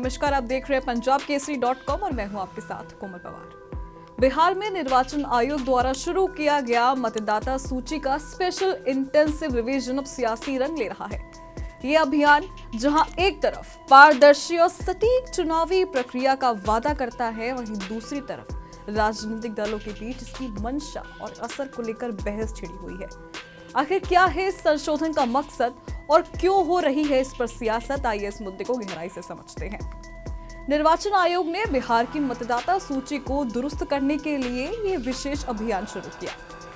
नमस्कार, आप देख रहे हैं punjabkesari.com और मैं हूं आपके साथ कोमल पवार। बिहार में निर्वाचन आयोग द्वारा शुरू किया गया मतदाता सूची का स्पेशल इंटेंसिव रिवीजन अब सियासी रंग ले रहा है। ये अभियान जहां एक तरफ पारदर्शी और सटीक चुनावी प्रक्रिया का वादा करता है, वहीं दूसरी तरफ राजनीतिक दलों के बीच इसकी मंशा और असर को लेकर बहस छिड़ी हुई है। आखिर क्या है इस संशोधन का मकसद और क्यों हो रही है इस पर सियासत? आइए इस मुद्दे को गहराई से समझते हैं। निर्वाचन आयोग ने बिहार की मतदाता सूची को दुरुस्त करने के लिए ये विशेष अभियान शुरू किया।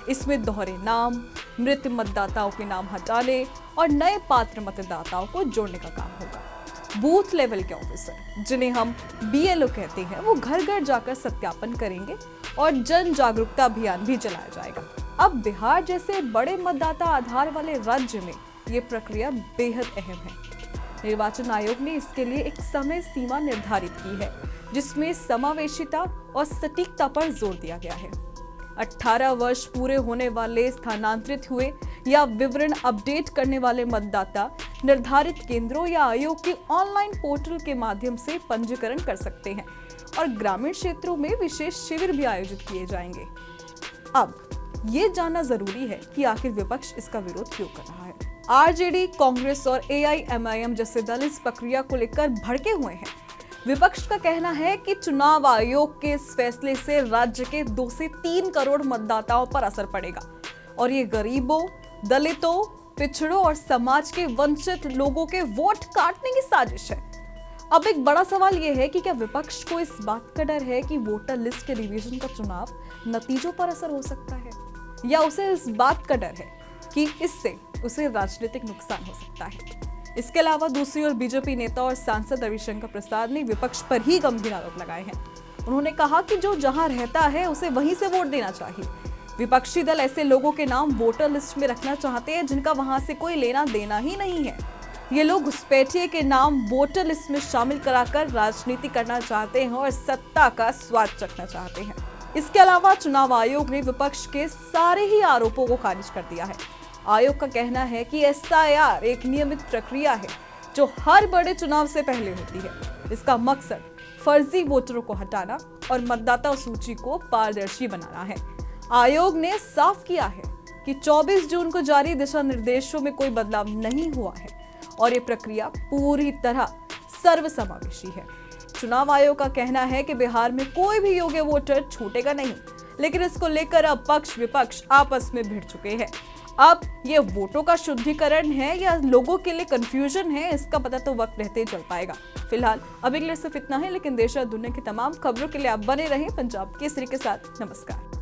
इसमें दोहरे नाम, मृत मतदाताओं के नाम हटाने और नए पात्र मतदाताओं को जोड़ने का काम होगा। बूथ लेवल के ऑफिसर, जिन्हें हम BLO कहते हैं, वो घर घर जाकर सत्यापन करेंगे और जन जागरूकता अभियान भी चलाया जाएगा। अब बिहार जैसे बड़े मतदाता आधार वाले राज्य में ये प्रक्रिया बेहद अहम है। निर्वाचन आयोग ने इसके लिए एक समय सीमा निर्धारित की है, जिसमें समावेशिता और सटीकता पर जोर दिया गया है। 18 वर्ष पूरे होने वाले स्थानांतरित हुए या विवरण अपडेट करने वाले मतदाता निर्धारित केंद्रों या आयोग के ऑनलाइन पोर्टल के माध्यम से पंजीकरण कर सकते हैं और ग्रामीण क्षेत्रों में विशेष शिविर भी आयोजित किए जाएंगे। अब ये जानना जरूरी है कि आखिर विपक्ष इसका विरोध क्यों कर रहा है। RJD, कांग्रेस और AIMIM जैसे दल इस प्रक्रिया को लेकर भड़के हुए हैं। विपक्ष का कहना है कि चुनाव आयोग के इस फैसले से राज्य के 2 से 3 करोड़ मतदाताओं पर असर पड़ेगा और ये गरीबों, दलितों, पिछड़ों और समाज के वंचित लोगों के वोट काटने की साजिश है। अब एक बड़ा सवाल यह है कि क्या विपक्ष को इस बात का डर है कि वोटर लिस्ट के रिवीजन का चुनाव नतीजों पर असर हो सकता है, या उसे इस बात का डर है कि इससे उसे राजनीतिक नुकसान हो सकता है। इसके अलावा दूसरी ओर बीजेपी नेता और सांसद रविशंकर प्रसाद ने विपक्ष पर ही गंभीर आरोप लगाए हैं। उन्होंने कहा कि जो जहां रहता है उसे वहीं से वोट देना चाहिए। विपक्षी दल ऐसे लोगों के नाम वोटर लिस्ट में रखना चाहते हैं जिनका वहां से कोई लेना देना ही नहीं है। ये लोग घुसपैठिए के नाम वोटर लिस्ट में शामिल कराकर राजनीति करना चाहते हैं और सत्ता का स्वाद चखना चाहते हैं। इसके अलावा चुनाव आयोग ने विपक्ष के सारे ही आरोपों को खारिज कर दिया है। आयोग का कहना है कि SIR एक नियमित प्रक्रिया है जो हर बड़े चुनाव से पहले होती है। इसका मकसद फर्जी वोटरों को हटाना और मतदाता सूची को पारदर्शी बनाना है। आयोग ने साफ किया है कि 24 जून को जारी दिशा निर्देशों में कोई बदलाव नहीं हुआ है और ये प्रक्रिया पूरी तरह सर्वसमावेशी है। चुनाव आयोग का कहना है कि बिहार में कोई भी योग्य वोटर छूटेगा नहीं, लेकिन इसको लेकर अब पक्ष विपक्ष आपस में भिड़ चुके हैं। अब ये वोटों का शुद्धिकरण है या लोगों के लिए कंफ्यूजन है, इसका पता तो वक्त रहते ही चल पाएगा। फिलहाल अभी के लिए सिर्फ इतना है, लेकिन देश और दुनिया की तमाम खबरों के लिए आप बने रहें पंजाब केसरी के साथ। नमस्कार।